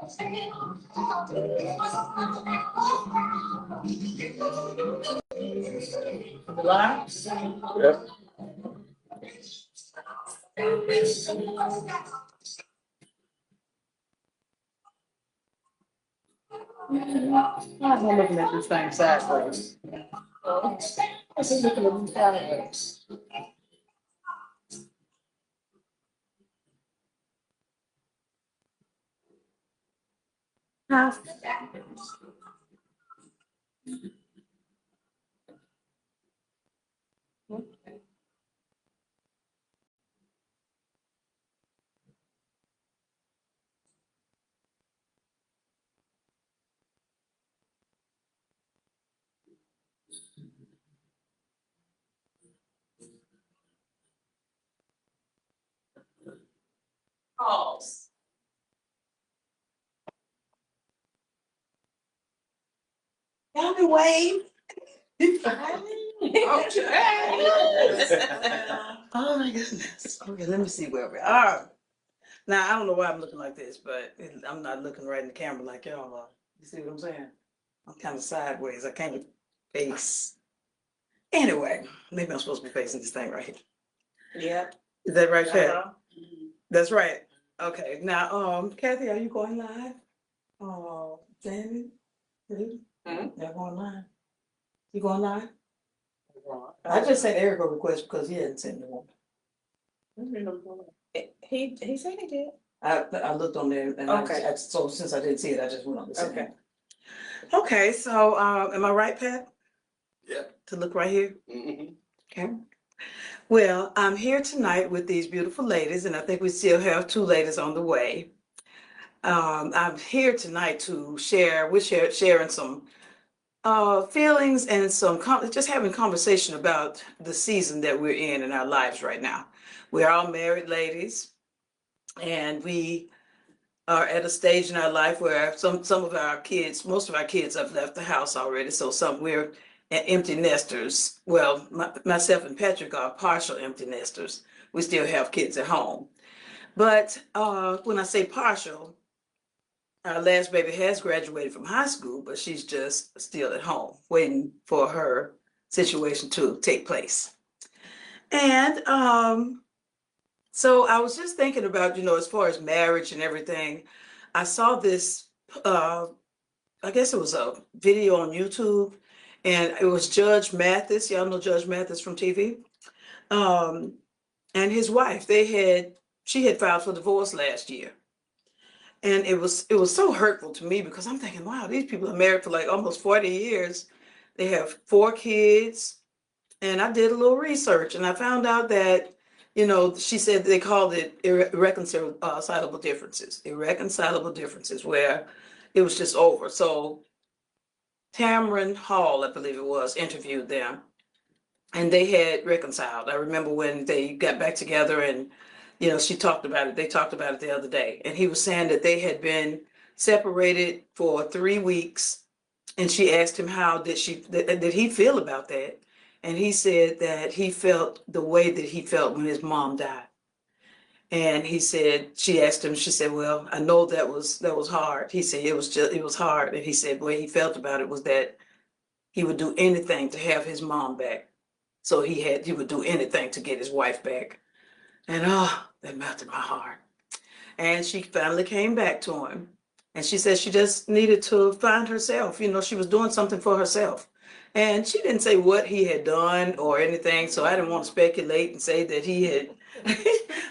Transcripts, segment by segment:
Live? Yep. I'm looking at this thing sideways. I'm just looking at this sideways. Huh? Pause. Y'all can wave. Oh my goodness. Okay, let me see where we are. Now, I don't know why I'm looking like this, but I'm not looking right in the camera like y'all are. You see what I'm saying? I'm kind of sideways. I can't face. Anyway, maybe I'm supposed to be facing this thing right here. Yep. Is that right, Chad? Uh-huh. That's right. Okay. Now, Kathy, are you going live? Oh, Jamie? You're going live? You going live? I just sent Eric a request because he hadn't sent me one. He said he did. I looked on there and Okay. so since I didn't see it, I just went on the send. Okay. Okay, so am I right, Pat? Yeah. To look right here? Mm-hmm. Okay. Well, I'm here tonight with these beautiful ladies, and I think we still have two ladies on the way. I'm here tonight to share. We're sharing some feelings and some just having conversation about the season that we're in our lives right now. We're all married ladies, and we are at a stage in our life where some of our kids, most of our kids have left the house already. So we're empty nesters. Well, myself and Patrick are partial empty nesters. We still have kids at home. But when I say partial, our last baby has graduated from high school, but she's just still at home waiting for her situation to take place. And so I was just thinking about, as far as marriage and everything, I saw this, I guess it was a video on YouTube, and it was Judge Mathis. Y'all know Judge Mathis from TV. And his wife, she had filed for divorce last year. And it was so hurtful to me because I'm thinking, wow, these people are married for like almost 40 years. They have 4 kids. And I did a little research and I found out that, she said they called it irreconcilable differences, where it was just over. So Tamron Hall, I believe it was, interviewed them and they had reconciled. I remember when they got back together and, she talked about it. They talked about it the other day. And he was saying that they had been separated for 3 weeks. And she asked him how did he feel about that? And he said that he felt the way that he felt when his mom died. And she asked him, she said, well, I know that was hard. He said, it was hard. And he said, the way he felt about it was that he would do anything to have his mom back. So he would do anything to get his wife back. And that melted my heart. And she finally came back to him. And she said she just needed to find herself. She was doing something for herself. And she didn't say what he had done or anything, so I didn't want to speculate and say that he had.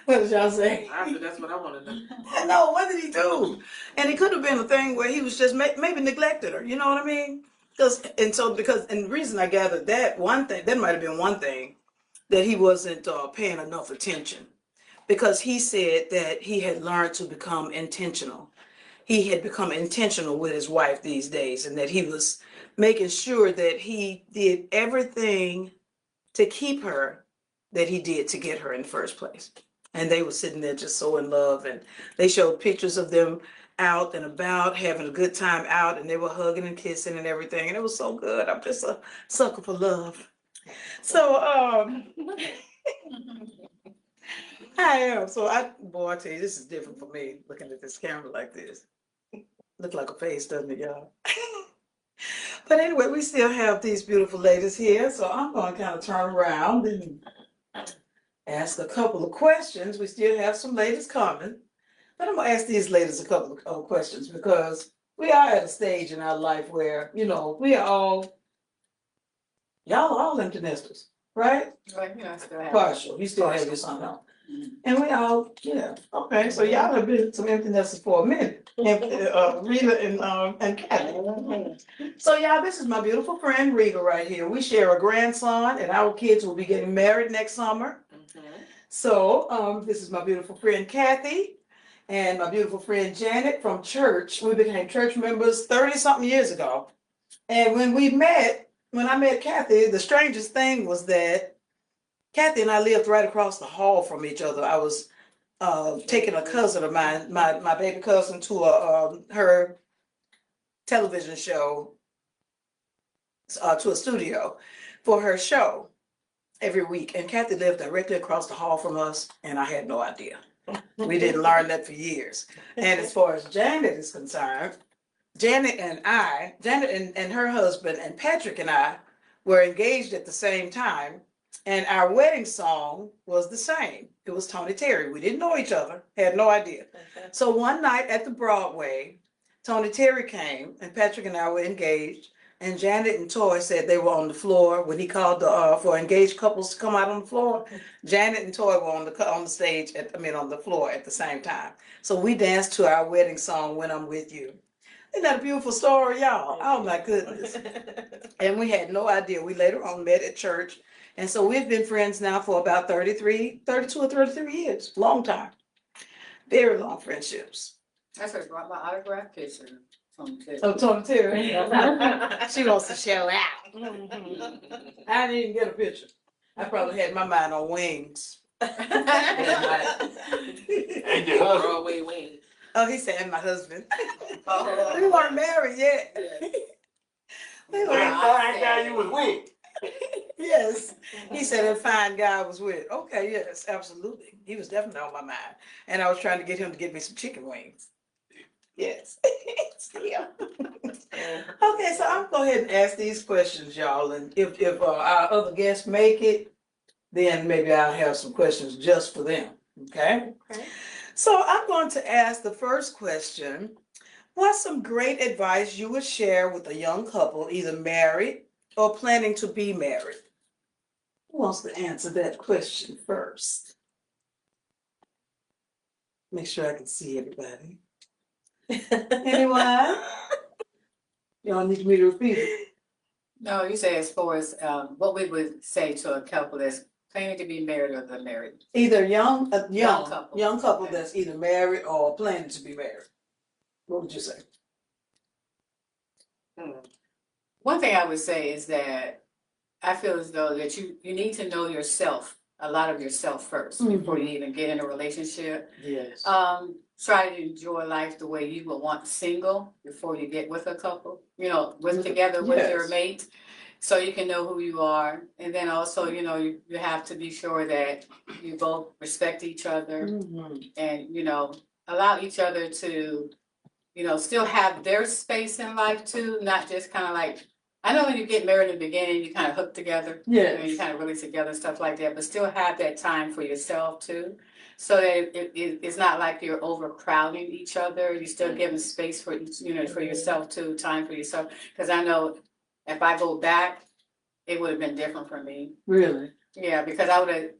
What did y'all say? That's what I want to know. No, what did he do? And it could have been a thing where he was just maybe neglected her. You know what I mean? Because the reason I gathered that might have been one thing, that he wasn't paying enough attention. Because he said that he had learned to become intentional. He had become intentional with his wife these days, and that he was making sure that he did everything to keep her that he did to get her in the first place. And they were sitting there just so in love, and they showed pictures of them out and about, having a good time out, and they were hugging and kissing and everything, and it was so good. I'm just a sucker for love. So, I am. So I tell you, this is different for me looking at this camera like this. Look like a face, doesn't it, y'all? But anyway, we still have these beautiful ladies here, so I'm going to kind of turn around and ask a couple of questions. We still have some ladies coming, but I'm going to ask these ladies a couple of questions because we are at a stage in our life where, we are y'all are all empty nesters, right? Right, I still have. Partial. You still have your son home. And we all, okay. So y'all have been some empty nesters for a minute. Rita and Kathy. So y'all, this is my beautiful friend Rita right here. We share a grandson, and our kids will be getting married next summer. So this is my beautiful friend Kathy, and my beautiful friend Janet from church. We became church members 30-something years ago. And when I met Kathy, the strangest thing was that Kathy and I lived right across the hall from each other. I was taking a cousin of mine, my baby cousin, to her television show, to a studio for her show every week. And Kathy lived directly across the hall from us, and I had no idea. We didn't learn that for years. And as far as Janet is concerned, Janet and her husband and Patrick and I were engaged at the same time. And our wedding song was the same. It was Tony Terry. We didn't know each other, had no idea. So one night at the Broadway, Tony Terry came and Patrick and I were engaged. And Janet and Toy said they were on the floor when he called for engaged couples to come out on the floor. Janet and Toy were on the stage, on the floor at the same time. So we danced to our wedding song, When I'm With You. Isn't that a beautiful story, y'all? Oh my goodness. And we had no idea. We later on met at church. And so we've been friends now for about 32 or 33 years. Long time. Very long friendships. That's what brought my autograph picture. Oh, Tony Terry. She wants to show out. I didn't even get a picture. I probably had my mind on wings. And your husband. Broadway wing. Oh, he said, and my husband. Oh. We weren't married yet. We That weren't. fine guy you was with. Yes. He said that fine guy I was with. Okay, yes, absolutely. He was definitely on my mind. And I was trying to get him to get me some chicken wings. Yes. Yeah. Okay, so I'm going to go ahead and ask these questions, y'all. And if our other guests make it, then maybe I'll have some questions just for them. Okay? So I'm going to ask the first question. What's some great advice you would share with a young couple, either married or planning to be married? Who wants to answer that question first? Make sure I can see everybody. Anyone? Y'all need me to repeat it. No, you say as far as what we would say to a couple that's planning to be married or they're married. Either young couple Okay. that's either married or planning to be married. What would you say? One thing I would say is that I feel as though that you need to know yourself, a lot of yourself first before you even get in a relationship. Yes. Try to enjoy life the way you would want single before you get with a couple, together with your mate, so you can know who you are. And then also, you have to be sure that you both respect each other and, allow each other to, still have their space in life too, not just kind of like, I know when you get married in the beginning, you kind of hook together, you kind of really together, stuff like that, but still have that time for yourself too. So that it's not like you're overcrowding each other. You're still giving space for each, for yourself too, time for yourself. Because I know if I go back, it would have been different for me. Really? Yeah, because I would have,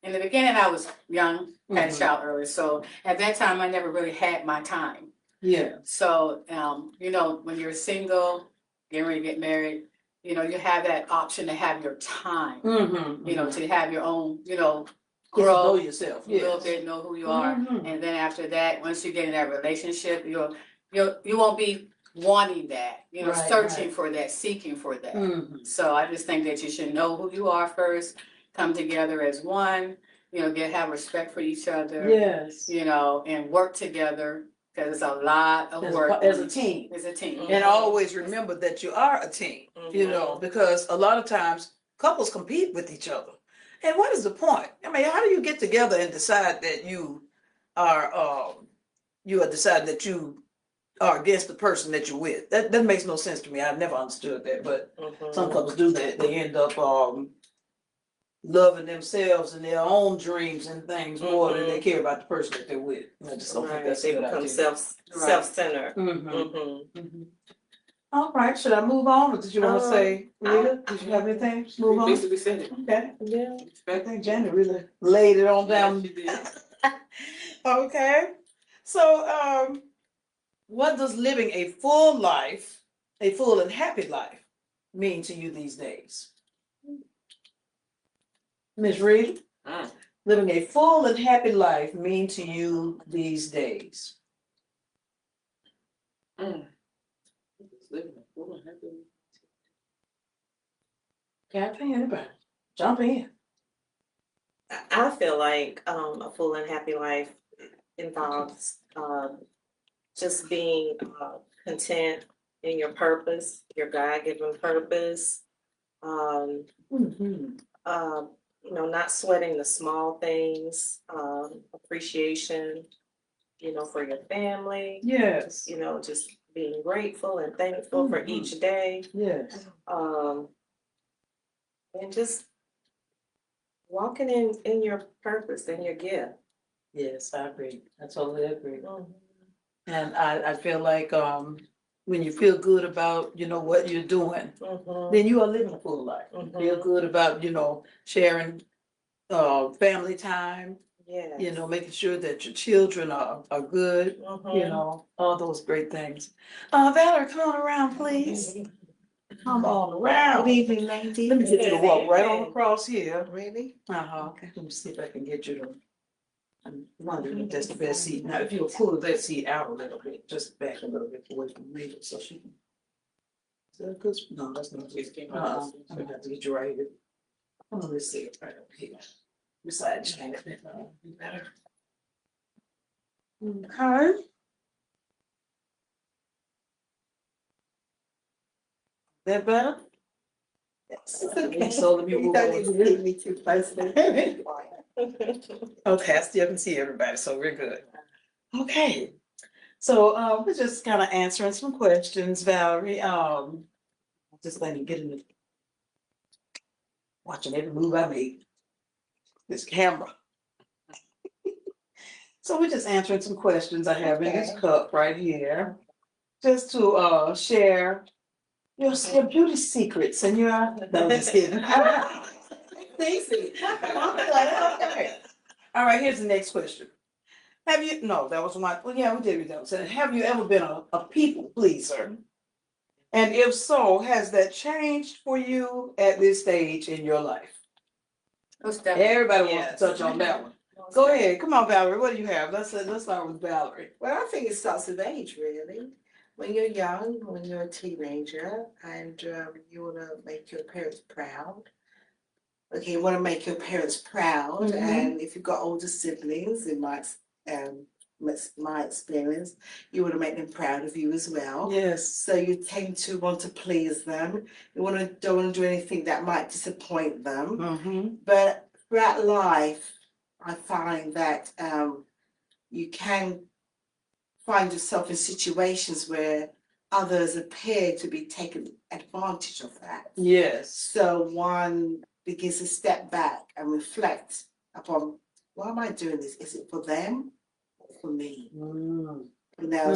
in the beginning, I was young, had a child early. So at that time, I never really had my time. Yeah. So, when you're single, getting ready to get married, you have that option to have your time, to have your own, grow, know yourself, a little bit, know who you are, and then after that, once you get in that relationship, you won't be wanting that, searching for that, seeking for that. So I just think that you should know who you are first, come together as one, have respect for each other, yes, and work together. Because it's a lot of work as a team. As a team, and always remember that you are a team. Because a lot of times couples compete with each other. And what is the point? I mean, how do you get together and decide that you are deciding that you are against the person that you're with. That makes no sense to me. I've never understood that, but some couples do that. They end up loving themselves and their own dreams and things more than they care about the person that they're with. I just don't think that's a They good become idea. self-centered. All right, should I move on, or did you want to say, Rita? Did you have anything? Move on. Basically said it. Okay. Yeah. I think Janet really laid it on down. Okay. So, what does living a full life, a full and happy life, mean to you these days? Ms. Reed, living a full and happy life mean to you these days? Kathy, anybody? Jump in. I feel like a full and happy life involves just being content in your purpose, your God-given purpose. You know, not sweating the small things, appreciation, you know, for your family. Yes. You know, just being grateful and thankful for each day. Yes. And just walking in your purpose and your gift. Yes, I agree. I totally agree. And I feel like when you feel good about, you know, what you're doing, then you are living a full life. Feel good about, you know, sharing family time, you know, making sure that your children are good, you know, all those great things. Valerie, come on around, please. Come on around. Good evening, lady. Let me get you to walk right on across here. Really? Okay, let me see if I can get you to. I'm wondering if that's the best seat. Now, if you'll pull that seat out a little bit, just back a little bit away from me, so she can. Is that good? No, that's not good. I'm gonna have to get you right here. Oh, let's see it right up here. Beside Janet, be better. Okay. That better? Yes. Okay, so let me You move don't over need to here. leave me too close. Okay, I still can see everybody, so we're good. Okay, so we're just kind of answering some questions, Valerie. Just letting you get in the watching every move I make. This camera. So we're just answering some questions I have in this cup right here, just to share your beauty secrets and your. No, I'm just kidding. Stacy. Okay. All right, here's the next question. Have you, no, that was my, well, yeah, we did that. So have you ever been a people pleaser? And if so, has that changed for you at this stage in your life? Everybody wants to touch on that one. Go ahead, come on, Valerie, what do you have? Let's start with Valerie. Well, I think it starts with age, really. When you're young, when you're a teenager, and you want to make your parents proud. Okay, you want to make your parents proud, and if you've got older siblings, in my experience, you want to make them proud of you as well. Yes. So you tend to want to please them. You don't want to do anything that might disappoint them. But throughout life, I find that you can find yourself in situations where others appear to be taking advantage of that. Yes. So one begins to step back and reflect upon, why am I doing this? Is it for them or for me? You know,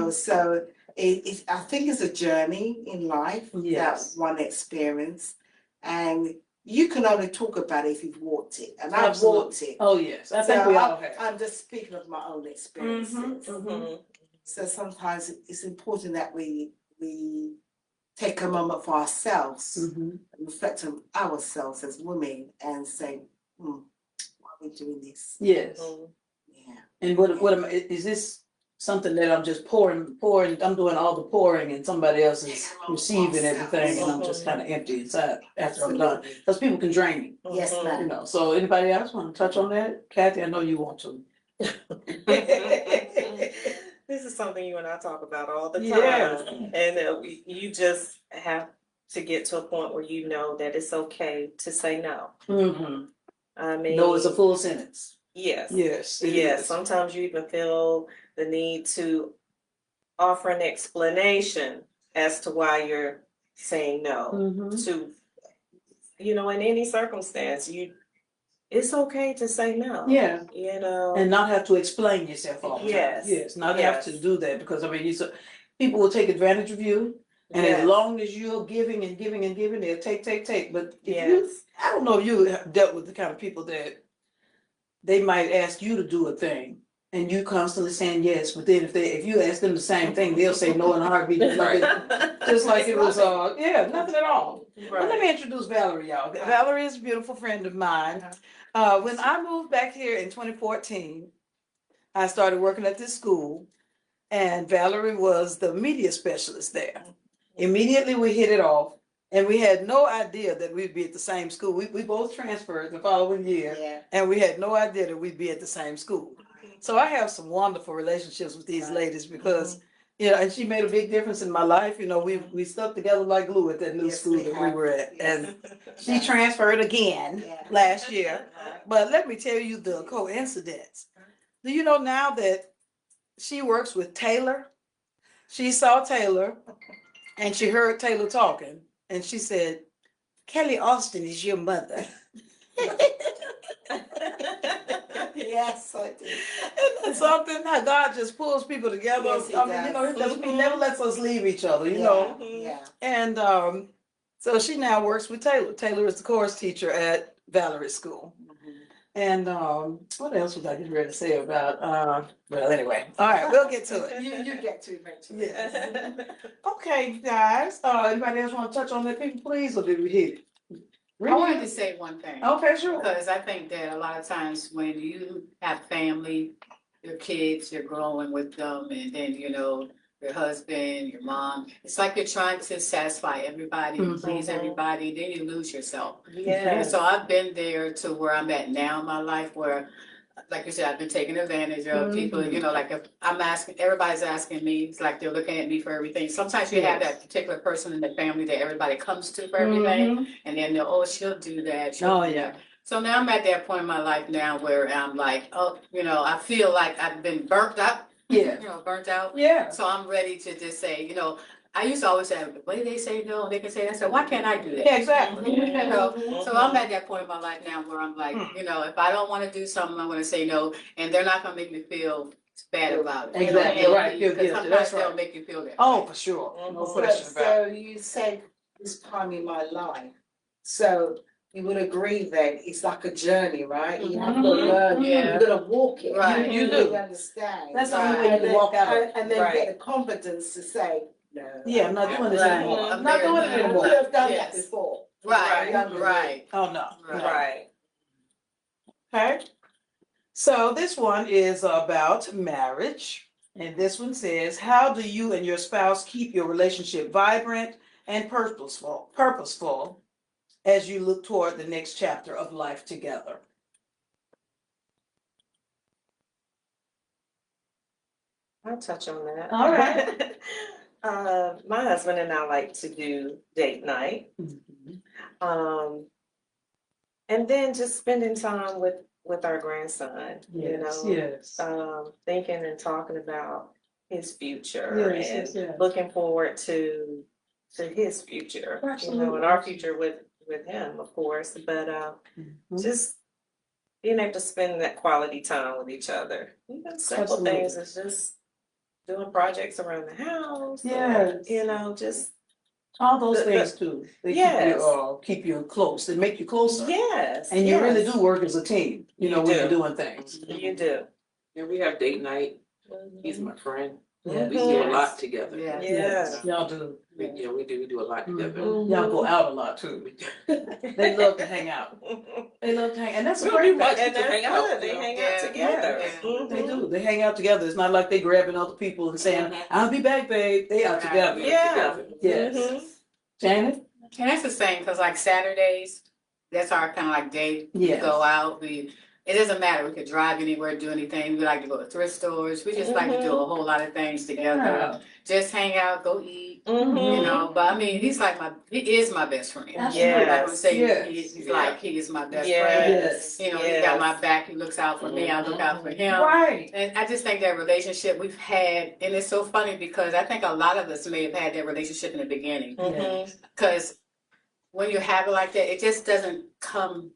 so I think it's a journey in life that one experience, and you can only talk about it if you've walked it, and I've walked it. Oh yes, I think we all have. I'm just speaking of my own experiences. So sometimes it's important that we take a moment for ourselves and reflect on ourselves as women and say, why are we doing this? Yes. Yeah. And what am I, is this something that I'm just pouring, I'm doing all the pouring and somebody else is receiving everything and I'm just kind of empty inside after I'm done? Because people can drain me. Yes, ma'am. You know, so anybody else want to touch on that? Kathy, I know you want to. This is something you and I talk about all the time. Yeah. And you just have to get to a point where you know that it's okay to say no. I mean, no is a full sentence. Yes. Yes. Yes. Sometimes you even feel the need to offer an explanation as to why you're saying no Mhm. to, you know, in any circumstance, it's okay to say no. Yeah. You know. And not have to explain yourself all the time. Yes. Yes, not have to Yes. do that because I mean, people will take advantage of you, and as Yes. long as you're giving and giving and giving, they'll take. But if you, Yes. I don't know if you have dealt with the kind of people that they might ask you to do a thing, and you constantly saying yes, but then if you ask them the same thing, they'll say no in a heartbeat, just like it was nothing at all. Well, let me introduce Valerie, y'all. Valerie is a beautiful friend of mine. When I moved back here in 2014, I started working at this school, and Valerie was the media specialist there. Immediately, we hit it off, and we had no idea that we'd be at the same school. We both transferred the following year, Yeah. and we had no idea that we'd be at the same school. So I have some wonderful relationships with these ladies because, you know, and she made a big difference in my life. You know, we stuck together like glue at that new Yes, school we that we have. were at, Yes. and she transferred again Yeah. last year. But let me tell you the coincidence. Do you know now that she works with Taylor? She saw Taylor and she heard Taylor talking, and she said, Kelly Austin is your mother. Yes, I do. It's something how God just pulls people together. Yes, he I mean, you know, does. he never lets us leave each other, you Yeah, know. Yeah. And so she now works with Taylor. Taylor is the chorus teacher at Valerie's school. And what else was I getting ready to say about? Well, anyway, all right, we'll get to it. You get to eventually. Yes. Okay, guys. Anybody else want to touch on that, people, please, or did we hit it? I wanted to say one thing. Okay, sure. Because I think that a lot of times when you have family, your kids, you're growing with them, and then, you know, your husband, your mom, it's like you're trying to satisfy everybody and please everybody, then you lose yourself. And Yes. so I've been there to where I'm at now in my life where, like you said, I've been taken advantage of. People, you know, like if I'm asking, everybody's asking me, it's like they're looking at me for everything. Sometimes you have that particular person in the family that everybody comes to for everything, and then they'll, oh, she'll do that. She'll do that. So now I'm at that point in my life now where I'm like, oh, you know, I feel like I've been burnt out. Yeah. You know, burnt out. Yeah. So I'm ready to just say, you know, I used to always say, the way they say no, they can say that. I said, why can't I do that? Yeah, exactly. You know, so I'm at that point in my life now where I'm like, you know, if I don't want to do something, I'm going to say no, and they're not going to make me feel bad about it. Exactly, You know, right. Feel because guilty. sometimes That's they'll right. make you feel that. Oh, for sure. No question about So it. you said this time in my life. So you would agree that it's like a journey, right? You have to learn. Yeah. You're gonna walk it. Right. You do. really understand. That's the Right. only way you And can then, walk out of it. and then Right. get the confidence to say no. Yeah, I'm not doing this Right. anymore. I'm I'm not there doing it now. You anymore. could have done that Yes. before. Right, Younger me. right. Oh, no. Right. Okay. So this one is about marriage. And this one says, how do you and your spouse keep your relationship vibrant and purposeful as you look toward the next chapter of life together? I'll touch on that. All right. My husband and I like to do date night. And then just spending time with our grandson, you know, yes. thinking and talking about his future Yes, and looking forward to his future, you know, and our future with him, of course, but just being able to spend that quality time with each other. Even simple things is just doing projects around the house. Yes. You know, just all those things too. They keep you close. They make you closer. Yes. And you really do work as a team, you know, when you're doing things. You do. And we have date night. He's my friend. Yeah. We do a lot together. Yes. Y'all do. We do a lot together. Y'all go out a lot too. They love to hang out. They love to hang, and that's a We great don't do much thing. And that's hang out, good. They you know. hang out together. They do. They hang out together. It's not like they grabbing other people and saying, "I'll be back, babe." They out together. Yeah. Yes. Janet? And that's the same, because like Saturdays, that's our kind of like day. We Yes. go out, we it doesn't matter. We could drive anywhere, do anything. We like to go to thrift stores. We just like to do a whole lot of things together. Yeah. Just hang out, go eat. Mhm. You know, but I mean, he is my best friend. Absolutely. I'm not gonna say Yes. he's like he is my best Yes. friend. Yes. You know, he got my back. He looks out for me. I look out for him. Right. And I just think that relationship we've had, and it's so funny because I think a lot of us may have had that relationship in the beginning. Mhm. Because when you have it like that, it just doesn't come,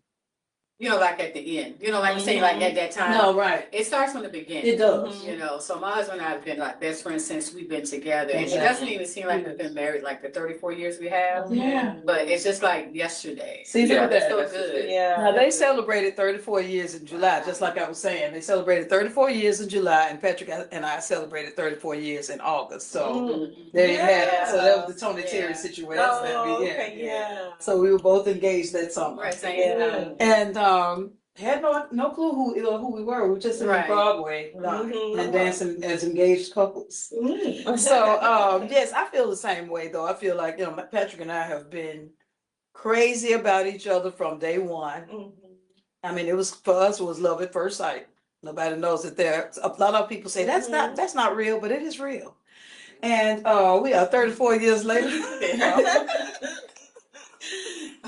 you know, like at the end. You know, like you say, like at that time. No, right. It starts from the beginning. It does. You know, so my husband and I have been like best friends since we've been together. And it Exactly. doesn't even seem like we've been married like the 34 years we have. Yeah. But it's just like yesterday. See, look at It's that. so good. Yeah. Now, they celebrated 34 years in July, just like I was saying. They celebrated 34 years in July, and Patrick and I celebrated 34 years in August. So Mhm. there you have it. So that was the Tony Yeah. Terry situation. Oh, that we had. okay, yeah. So we were both engaged that summer. Right, same Yeah. time. And had no clue who we were. We were just in Right. Broadway Mhm. and dancing as engaged couples. Mhm. So yes, I feel the same way though. I feel like, you know, Patrick and I have been crazy about each other from day one. Mhm. I mean, it was for us, it was love at first sight. Nobody knows that there. A lot of people say that's not real, but it is real. And we are 34 years later.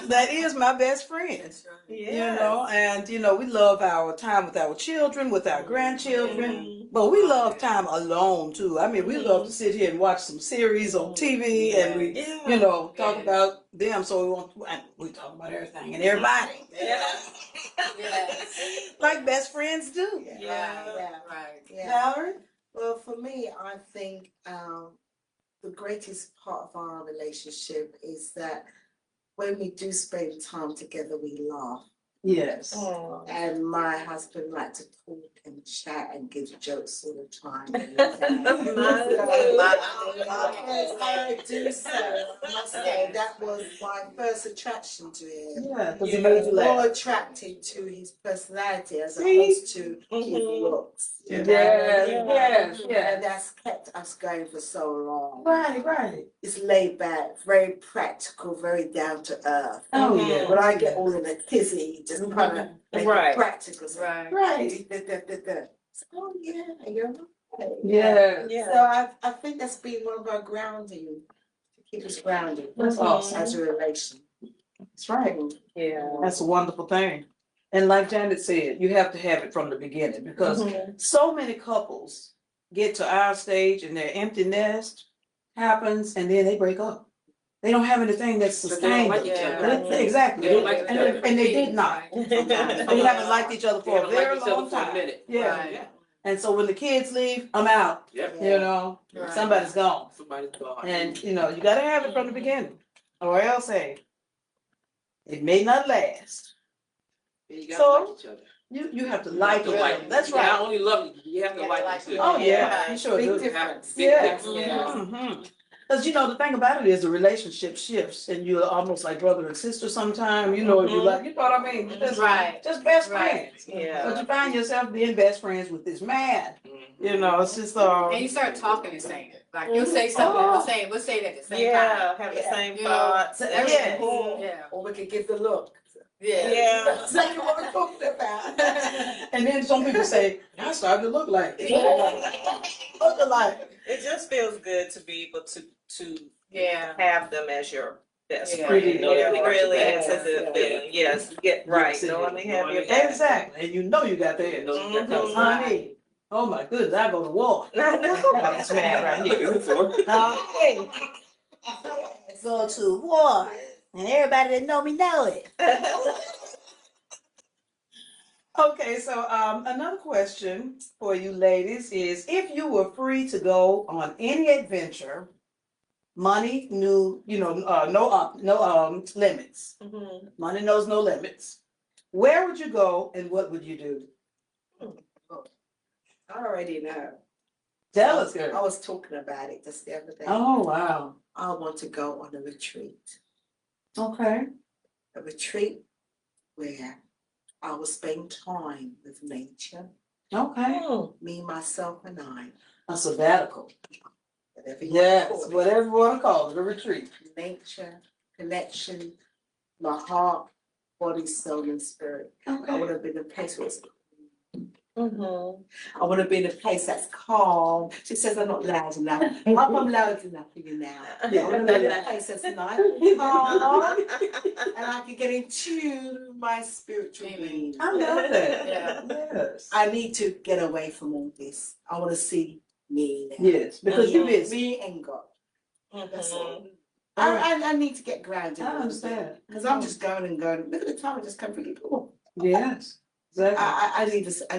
That is my best friend. That's right. You know, and you know, we love our time with our children, with our grandchildren, but we love time alone too. I mean, we love to sit here and watch some series on TV, and we, Yeah. you know, talk about them. So we talk about everything and everybody, Yes. like best friends do. Yeah. Yeah. Right. Yeah. Valerie? Well, for me, I think the greatest part of our relationship is that when we do spend time together, we laugh. Yes. Oh. And my husband likes to talk and chat and give jokes all the time. I do so. I must say that was my first attraction to him. Yeah, because he made you laugh. More attracted to his personality as See? opposed to his Mhm. looks. Yes, Yeah. And that's kept us going for so long. Right. It's laid back, very practical, very down to earth. Oh Mhm. yeah. When I get all in a tizzy, just kind of make Right. it practical. So, Right. Right. oh yeah, you're right. Yes. Yeah. So I think that's been one of our grounding, to keep us grounded. That's awesome. As a relation. That's right. Yeah. That's a wonderful thing. And like Janet said, you have to have it from the beginning because so many couples get to our stage and their empty nest happens and then they break up. They don't have anything that's But they don't sustained like them. each other. Exactly. They don't like each And other. they did not. They haven't liked each other They for a haven't liked very each other long for a time. minute. Yeah. Right. Yeah. And so when the kids leave, I'm out. Yep. You know, Right. somebody's gone. Somebody's gone. And you know, you gotta have it from the beginning. Or else, hey, it may not last. You gotta So, like each other. You have to You like have to each like other. it. That's You right. not only love you have to You like gotta it too. like Oh yeah, Yeah. you sure Big do. difference. Big Yeah. difference. Yeah. Because you know the thing about it is the relationship shifts and you're almost like brother and sister sometimes, you know, you like, you know what I mean? Just, Right. just best Right. friends. Yeah. But you find yourself being best friends with this man. Mhm. You know, it's just And you start talking and saying it. Like you say something, we'll say it at the same Yeah, time. have the Yeah. same You know, thoughts. yeah. Yeah. Or we could give the look. Yeah. Yeah. That's like what we're talking about. And then some people say, I started to look like it. Look alike. It just feels good to be able to Yeah. have them as your best Yeah. friend. Really know It they got really your is back. a good feeling. Yes, get right. Knowing they have your back. Exactly. And you know you got theirs. Mhm. Because honey, oh my goodness, I go to war. I know. That's mad right Look here. at this one. Hey, go to war. And everybody that know me know it. Okay, so another question for you ladies is if you were free to go on any adventure, money knew, no limits. Mhm. Money knows no limits. Where would you go and what would you do? I already know. Tell us, I girl. was talking about it just the other day. Oh, wow. I want to go on a retreat. Okay. A retreat where I will spend time with nature, Okay. me, myself, and I. A sabbatical. Whatever you Yes, call it. whatever you want to call it, a retreat. Nature, connection, my heart, body, soul, and spirit. I Okay. want to be in a place where Mhm. I want to be in a place that's calm. She says I'm not loud enough. I'm loud enough for you now. I want to be in a place that's nice and calm, and I can get in tune with my spiritual being. I love that. Yeah. Yes. I need to get away from all this. I want to see me now. Yes, because you busy. Me and God. That's all. Mhm. I need to get grounded. I understand. Because I'm just going and going. Look at the time, I just come really cool. Yes, exactly. I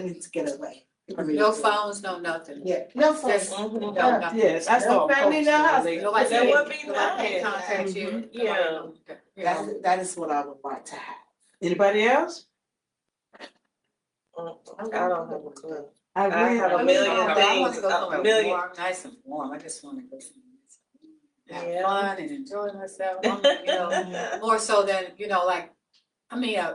need to get away. I really No do. phones, no nothing. Yeah, no phones. Just, no Mhm. nothing. Yes, I saw a family, post no the other house. day. Nobody That would be nobody nice. contact you. Mhm. Yeah. You know. That is what I would like to have. Anybody else? I don't have a clue. I I agree. have a I million wanna things, go a somewhere million. warm, nice and warm. I just want to go somewhere. Have Yeah. fun and enjoy myself. You know, more so than, like,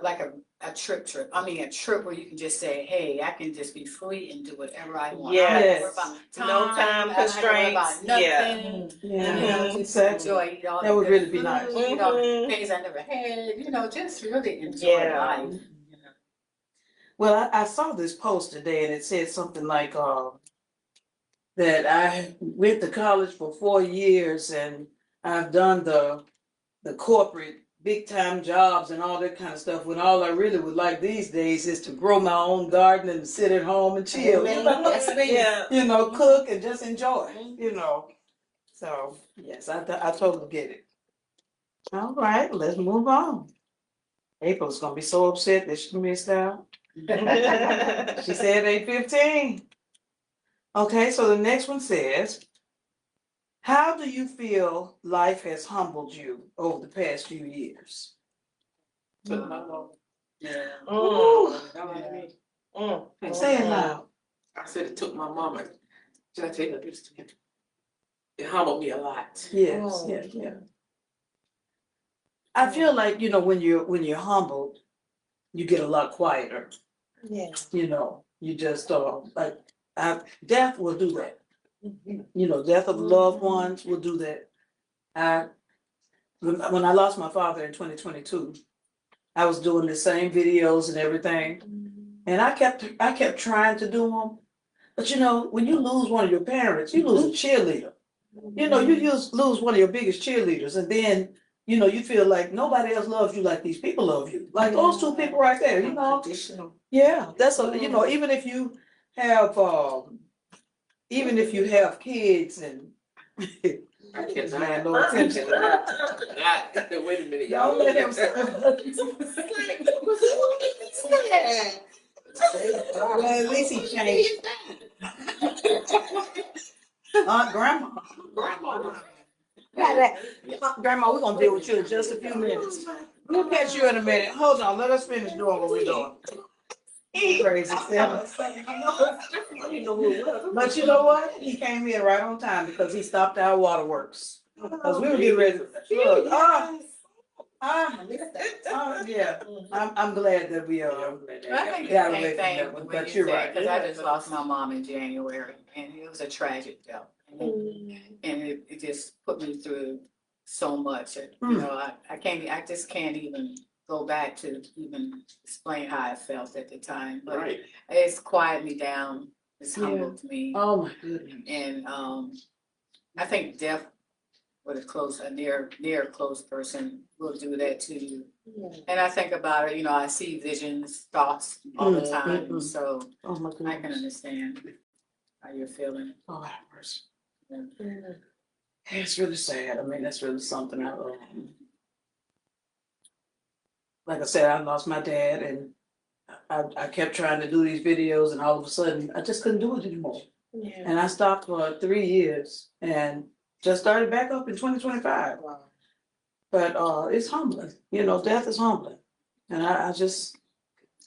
like a trip. I mean, a trip where you can just say, hey, I can just be free and do whatever I want. I don't have to worry about time. No time I don't have to worry about constraints. Yeah. nothing. Yeah, Just exactly. enjoy, eat all That the would good really be food, nice. eat all the Mhm. things I never had, just really enjoy Yeah. life. You know. Well, I saw this post today and it said something like, that I went to college for 4 years and I've done the corporate big time jobs and all that kind of stuff, when all I really would like these days is to grow my own garden and sit at home and chill. That's me. Yeah. Cook and just enjoy, So, yes, I totally get it. All right, let's move on. April's gonna be so upset that she missed out. She said 8:15. Okay, so the next one says, how do you feel life has humbled you over the past few years? Took my mom. Yeah. Ooh. Say it loud. I said it took my mama. Should I tell you this? It humbled me a lot. Yes, yeah. I feel like, when you're humbled, you get a lot quieter. Yeah. You just like death will do that. Death of loved ones will do that. When I lost my father in 2022, I was doing the same videos and everything, and I kept trying to do them. But when you lose one of your parents, you lose a cheerleader. You lose one of your biggest cheerleaders, and then you feel like nobody else loves you like these people love you, like those two people right there. Traditional. Yeah, that's even if you have kids and I can't man, no attention. Wait a minute, Y'all let him. Well, at least he changed. Grandma. Grandma, we're gonna deal with you in just a few minutes. We'll catch you in a minute. Hold on, let us finish doing what we're doing. Crazy stuff. But you know what? He came in right on time because he stopped our waterworks. Because we were getting ready. Look, yeah. I'm glad that we I think got the away same from thing, that one, the way but you you're said, right. because I just lost my mom in January, and it was a tragic death. And it just put me through so much. I just can't even go back to even explain how I felt at the time. But Right. it's quieted me down. It's Yeah. humbled me. Oh my goodness. And I think death with a near close person will do that to you. And I think about it, I see visions, thoughts all the time. So Oh my I can goodness. understand how you're feeling. Oh, have mercy. Yeah. It's really sad. I mean, that's really something. Like I said, I lost my dad, and I kept trying to do these videos, and all of a sudden, I just couldn't do it anymore. Yeah. And I stopped for 3 years, and just started back up in 2025. Wow. But it's humbling. Death is humbling, and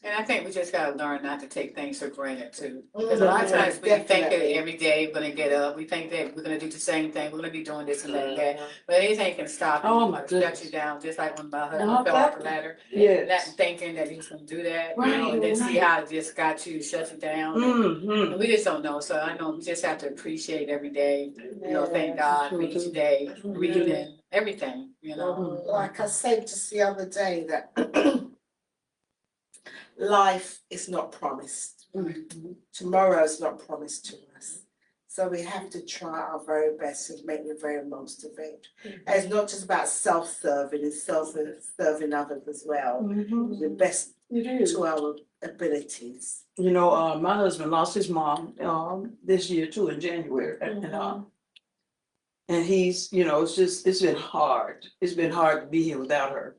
And I think we just gotta learn not to take things for granted too. Because Mhm. a lot of times we think that Definitely. every day we're gonna get up, we think that we're gonna do the same thing, we're gonna be doing this and that. But anything can stop you, Oh, my shut goodness. you down, just like when my No, husband fell off the exactly. ladder. Yes. Not thinking that he's gonna do that, Right, and then see right. how it just got you, shut you down. Mm-hmm. And we just don't know. So I know we just have to appreciate every day, thank God for each day, breathing, everything, Like I said just the other day that life is not promised. Tomorrow is not promised to us. So we have to try our very best to make the very most of it. And it's not just about self-serving, it's serving others as well. The best to our abilities. You know, my husband lost his mom this year too in January, and he's, you know, it's been hard. It's been hard to be here without her.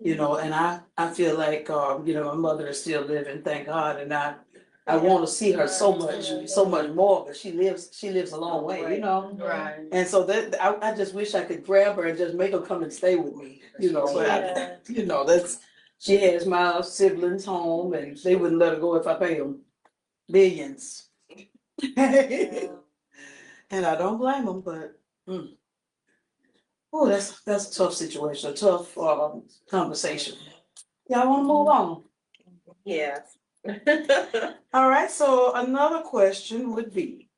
You know, and I feel like you know, my mother is still living, thank God, and I want to see her so much more, but she lives a long way, you know. Right. And so that I just wish I could grab her and just make her come and stay with me, you know. But you know, she has my siblings home, and they wouldn't let her go if I pay them billions. And I don't blame them, but oh, that's a tough situation, a tough conversation. Y'all want to move on? Yes. All right. So another question would be,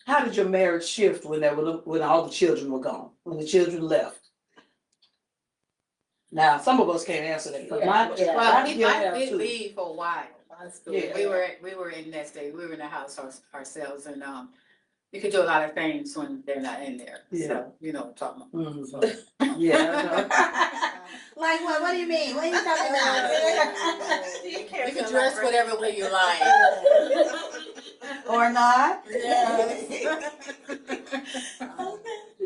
how did your marriage shift when all the children were gone, when the children left? Now, some of us can't answer that. Well, he have did two. leave for a while. Yeah. We were in that state. We were in the house ourselves, and you could do a lot of things when they're not in there. Yeah. So you know what I'm talking about. Mhm. So. Yeah. Like what? What do you mean? What are you talking about? You can dress whatever way you like. Or not?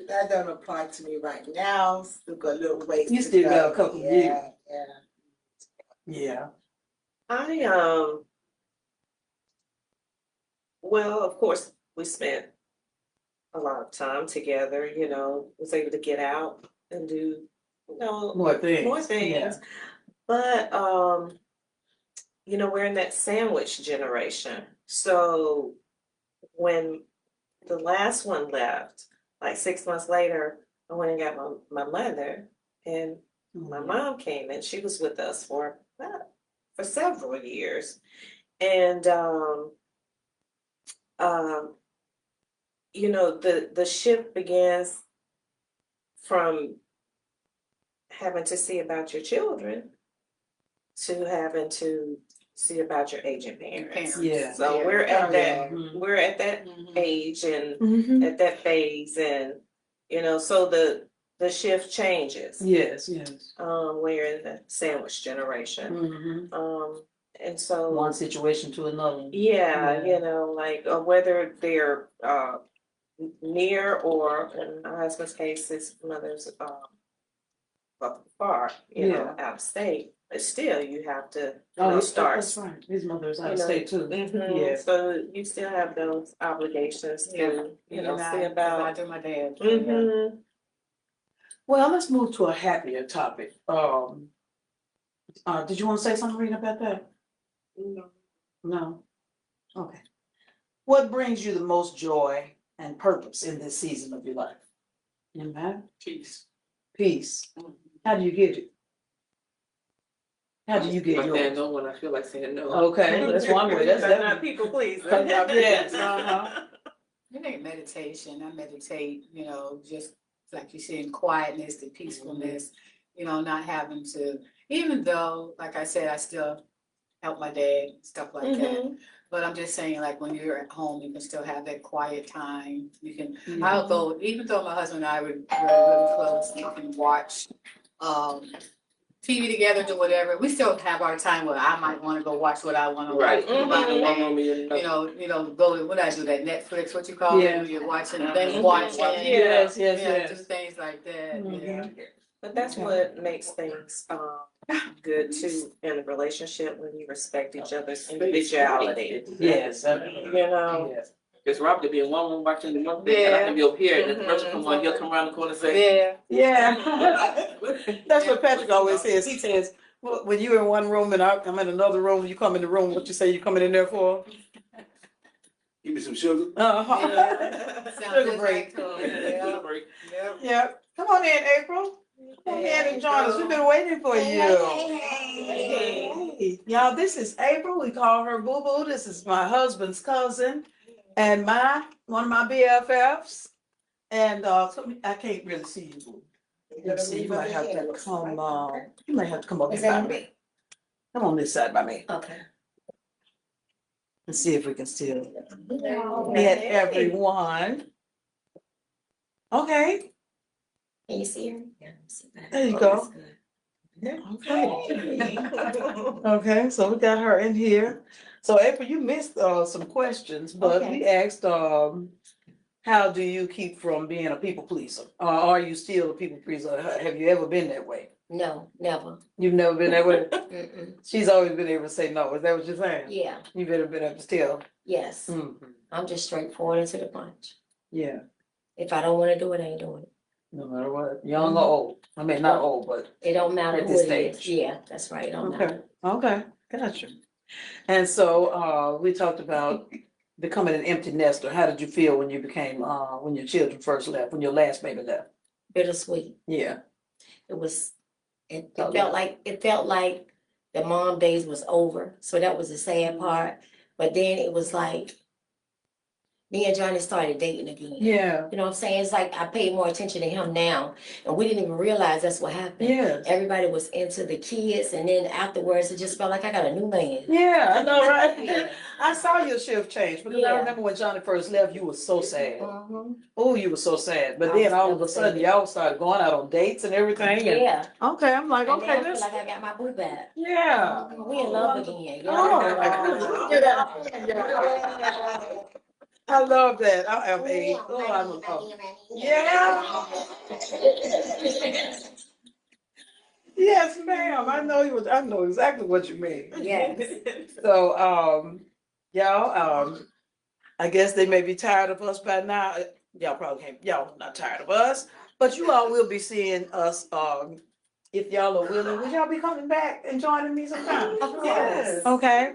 That don't apply to me right now. Still got a little ways. You to still go. got a couple years. Yeah. Yeah. Well, of course, we spent a lot of time together, you know, was able to get out and do, you know, More things. more things. Yeah. But you know, we're in that sandwich generation. So when the last one left, like 6 months later, I went and got my mother, and my mom came, and she was with us for several years. And you know, the shift begins from having to see about your children to having to see about your aging parents. Yeah. So we're at that age and at that phase, and you know, so the shift changes. Yes. When you're in the sandwich generation. And so One situation to another. yeah, you know, like whether they're near, or in my husband's case, his mother's far, you know, out of state. But still, you have to start. That's right. His mother's out of state too. Yeah. So you still have those obligations to, you know, see about. I do my dad. Well, let's move to a happier topic. Did you want to say something, Rena, about that? No. Okay. What brings you the most joy and purpose in this season of your life? Amen. Peace. How do you get it? How do you get Like that, yours? no, when I feel like saying no. Okay, that's one way. That's not definitely. people please. Yes. You think meditation. I meditate, you know, just like you said, in quietness, the peacefulness, you know, not having to, even though, like I said, I still help my dad, stuff like that. But I'm just saying, like, when you're at home, you can still have that quiet time. You can, I'll go, even though my husband and I were really close, you can watch TV together, do whatever. We still have our time where I might want to go watch what I want to watch. You know, go, what I do, that Netflix, what you call it, you're watching, then watching. Yes. Do things like that. Yeah. But that's what makes things good too in a relationship, when you respect each other's individuality. Yes. You know. Yes. Because Rob could be in one room watching the one thing, and I can be up here, and the person come on, he'll come around the corner and say, Yeah. That's what Patrick always says. He says, well, when you're in one room and I'm in another room, you come in the room, what you say you coming in there for? Give me some sugar. Sugar break. Yeah. Come on in, April. Come on in and join us. We've been waiting for you. Hey. Y'all, this is April. We call her Boo Boo. This is my husband's cousin and one of my BFFs. And I can't really see you, Boo. Let's see, you might have to come. You might have to come up here by me. Come on this side by me. Okay. Let's see if we can still get everyone. Okay, Can you see her? Yeah, I see that. there you Oh, go. that's good. Okay. Okay, so we got her in here. So April, you missed some questions, but we asked how do you keep from being a people pleaser? Are you still a people pleaser? Have you ever been that way? No, never. You've never been that way? Mm-mm. She's always been able to say no. Is that what you're saying? Yeah, You've been able to tell. yes. I'm just straightforward into the punch. Yeah, If I don't wanna do it, I ain't doing it. no matter what, young or old. I mean, not old, but It don't matter At who this it is. stage. Yeah, that's right, it don't okay, matter. okay, gotcha. And so we talked about becoming an empty nester. How did you feel when you became when your children first left, when your last baby left? Bittersweet. Yeah. It was, it Oh, felt like the mom days was over, so that was the sad part. But then it was like, me and Johnny started dating again. Yeah. You know what I'm saying? It's like I pay more attention to him now, and we didn't even realize that's what happened. Yes. Everybody was into the kids, and then afterwards, it just felt like I got a new man. Yeah, I know, right? Yeah. I saw your shift change because I Yeah. remember when Johnny first left, you were so sad. Mhm. Oh, you were so sad. But I then was all of a sudden, devastated. y'all started going out on dates and everything. And, Yeah. okay, I'm like, And now okay, I feel this. like I got my boo back. Yeah. We in love again. Oh, Yeah. I love that. I am a. Oh, I'm a. Yeah. Yes, ma'am. I know you was. I know exactly what you mean. Yes. So, y'all, I guess they may be tired of us by now. Y'all probably can't. Y'all not tired of us, but you all will be seeing us. If y'all are willing, will y'all be coming back and joining me sometime? Of course. Yes. Okay.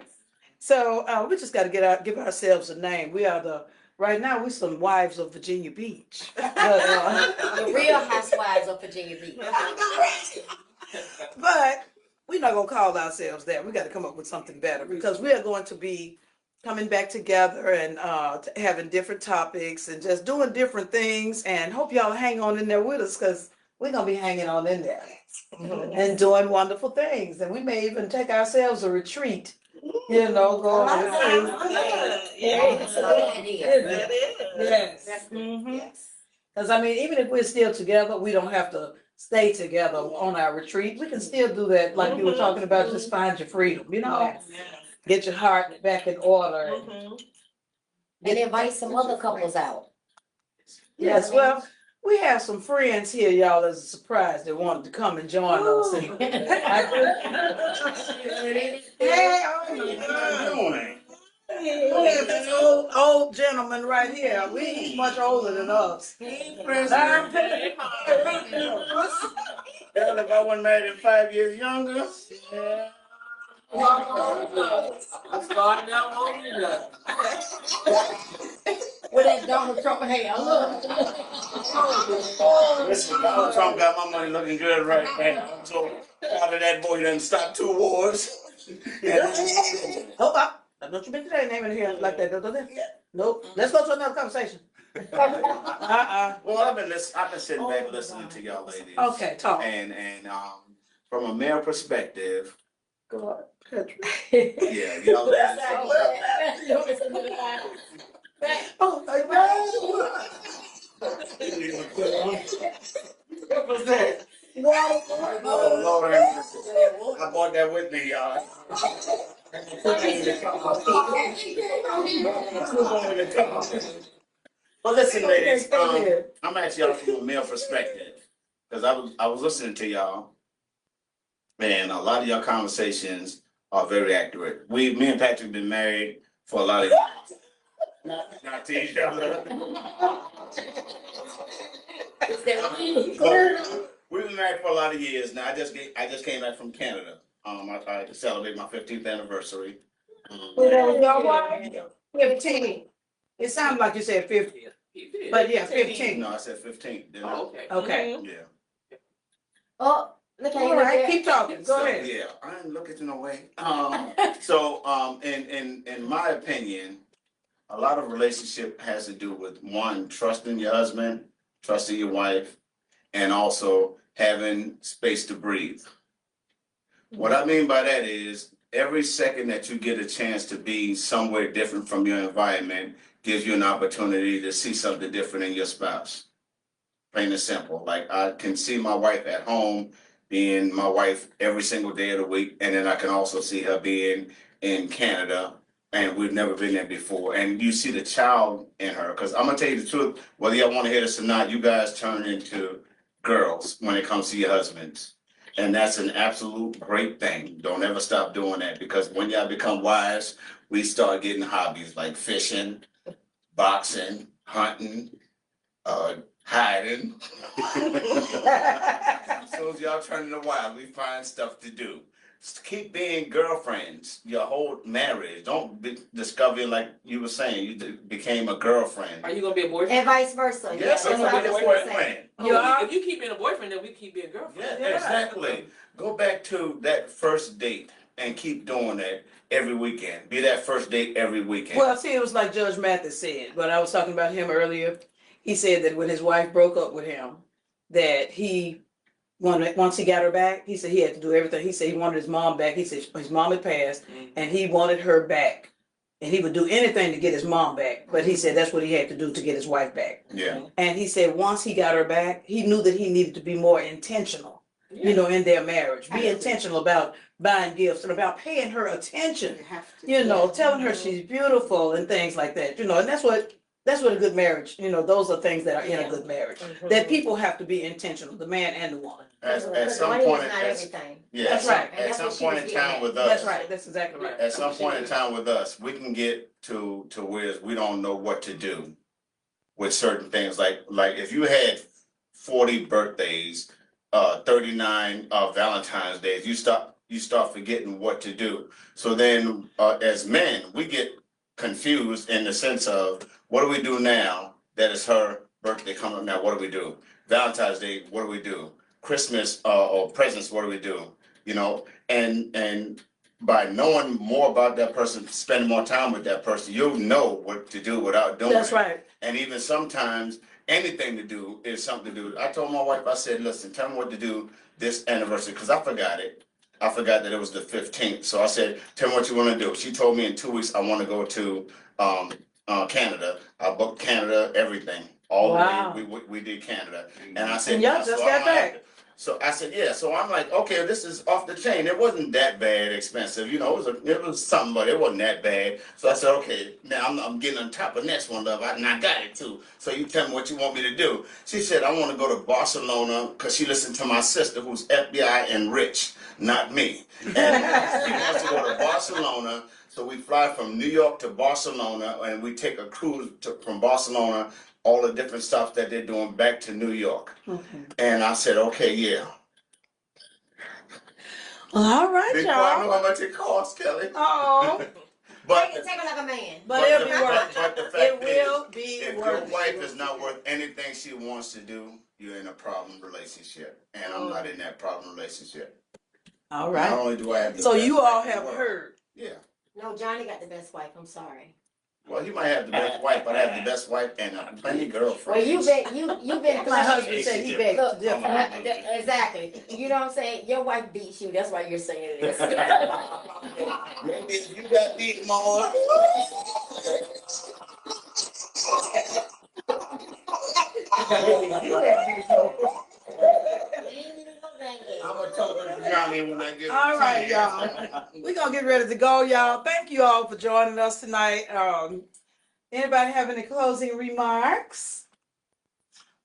So we just got to give ourselves a name. We are right now we're some wives of Virginia Beach. The real housewives of Virginia Beach. But we're not gonna call ourselves that. We got to come up with something better because we are going to be coming back together and having different topics and just doing different things. And hope y'all hang on in there with us because we're gonna be hanging on in there and doing wonderful things. And we may even take ourselves a retreat. You know, go on a retreat. Yes. Yes. Because I mean, even if we're still together, we don't have to stay together on our retreat. We can still do that, like you were talking about, just find your freedom, you know? Get your heart back in order. And invite some other couples out. Yes, well, we have some friends here, y'all, as a surprise that wanted to come and join us. And hey, this old gentleman right here, he's much older than us. Hell, if I wasn't married 5 years younger. I'm starting out on you now. With that Donald Trump hair, look. Listen, Donald Trump got my money looking good right now. So out of that boy, he done stopped 2 wars. Hold up. Don't you mention that name in here like that. Nope. Let's go to another conversation. Well, I've been sitting back listening to y'all ladies. Okay, talk. And from a male perspective, God, Patrick. yeah, y'all ladies. Oh, my What was that? Oh, Lord, I bought that with me, y'all. Well, listen, ladies, I'm asking y'all from a male perspective, because I was listening to y'all, and a lot of y'all conversations are very accurate. Me and Patrick been married for a lot of years. Not to each other. We've been married for a lot of years now. I just came back from Canada. I tried to celebrate my 15th anniversary. Who that was your wife? 15. It sounded like you said 50. But yeah, 15. No, I said 15. Didn't I? Oh, okay. Okay. Yeah. Oh, look at All right, keep talking. Go So, ahead. yeah, I ain't looking no way. So, in my opinion, a lot of relationship has to do with one, trusting your husband, trusting your wife, and also having space to breathe. What I mean by that is every second that you get a chance to be somewhere different from your environment gives you an opportunity to see something different in your spouse. Plain and simple. Like I can see my wife at home being my wife every single day of the week, and then I can also see her being in Canada, and we've never been there before. And you see the child in her, because I'm gonna tell you the truth, whether y'all want to hear this or not, you guys turn into girls when it comes to your husbands. And that's an absolute great thing. Don't ever stop doing that, because when y'all become wives, we start getting hobbies like fishing, boxing, hunting, hiding. So as y'all turn into wives, we find stuff to do. Just keep being girlfriends your whole marriage. Don't be discovering, like you were saying, you became a girlfriend. Are you gonna be a boyfriend? And vice versa. Yes, I'm that's gonna what be I a was gonna say. boyfriend. You are? If you keep being a boyfriend, then we keep being girlfriend. Yeah, exactly. Go back to that first date and keep doing that every weekend. Be that first date every weekend. Well, see, it was like Judge Mathis said, but I was talking about him earlier. He said that when his wife broke up with him, that he wanted, once he got her back, he said he had to do everything. He said he wanted his mom back. He said his mom had passed and he wanted her back. And he would do anything to get his mom back. But he said that's what he had to do to get his wife back. Yeah. And he said once he got her back, he knew that he needed to be more intentional, you know, in their marriage. Be intentional about buying gifts and about paying her attention, You have to. you know, telling her she's beautiful and things like that, you know, and that's what a good marriage, you know, those are things that are in a good marriage. That people have to be intentional, the man and the woman. At Because some money point, is not everything. yeah, That's right. And At that's some what she point was in time getting with at. us, That's right, that's exactly right. at some point in time with us, we can get to where we don't know what to do with certain things. Like if you had 40 birthdays, 39 Valentine's days, you start forgetting what to do. So then, as men, we get confused in the sense of what do we do now that is her birthday coming up now? What do we do? Valentine's Day, what do we do? Christmas or presents, what do we do? You know, and by knowing more about that person, spending more time with that person, you'll know what to do without doing That's it. right. And even sometimes anything to do is something to do. I told my wife, I said, listen, tell me what to do this anniversary, because I forgot it. I forgot that it was the 15th. So I said, tell me what you want to do. She told me in 2 weeks I want to go to Canada. I booked Canada, everything. All Wow. the way we did Canada. And I said, And y'all yeah, just so got back. So I said, yeah. So I'm like, okay, this is off the chain. It wasn't that bad expensive. You know, it was something, but it wasn't that bad. So I said, okay, now I'm getting on top of next one, love. And I got it too. So you tell me what you want me to do. She said, I want to go to Barcelona because she listened to my sister who's FBI and rich, not me. And she wants to go to Barcelona. So we fly from New York to Barcelona and we take a cruise from Barcelona, all the different stuff that they're doing back to New York. Okay. And I said, okay, yeah. Well, all right, Before I know y'all. how much it costs, Kelly. Oh, But Take it like a man. but it'll be but worth the it. fact It will is, be if worth your it. wife is not worth anything she wants to do, you're in a problem relationship. And I'm not in that problem relationship. All Not right. only do I have the So best you wife all in the have world. heard. Yeah. No, Johnny got the best wife. I'm sorry. Well, you might have the best wife, but I have the best wife and plenty of girlfriends. Well, you've been. My husband said he begged to Look, differ. exactly. You know what I'm saying? Your wife beats you. That's why you're saying this. Maybe if you got beat more. I'm gonna talk to Johnny when I get All right, y'all. We're gonna get ready to go, y'all. Thank you all for joining us tonight. Anybody have any closing remarks?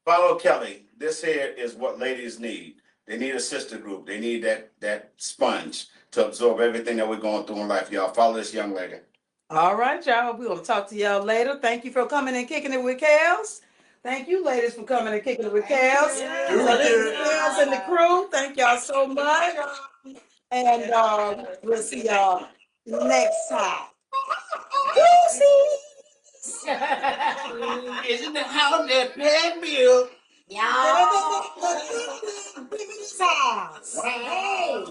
Follow Kelly. This here is what ladies need. They need a sister group. They need that sponge to absorb everything that we're going through in life. Y'all follow this young lady. All right, y'all. We're gonna talk to y'all later. Thank you for coming and kicking it with Kelz. Thank you, ladies, for coming and kicking it with Kelz. So this is Kelz and the crew. Thank y'all so much. And we'll see y'all next time. Isn't the house that pay bill? Y'all. Hey.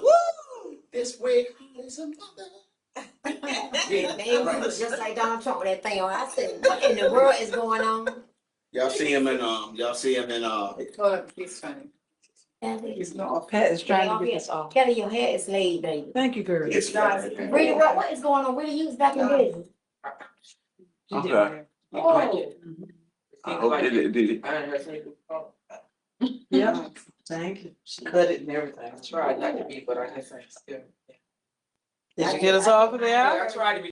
This way is a mother. Man, was just like Donald Trump with that thing on. I said, what in the world is going on? Y'all see him in Hold up, he's funny. Kelly, It's not. Pat is trying Y'all to get get- us off. Kelly, your hair is laid, baby. Thank you, girl. It's Rita, what is going on? Rita, you was back in business. She did Okay. it. Oh. I hope they did it. I heard something. Yeah, thank you. She cut it and everything. I tried not to be, but I guess I still. Did you get us off of there? I tried to be.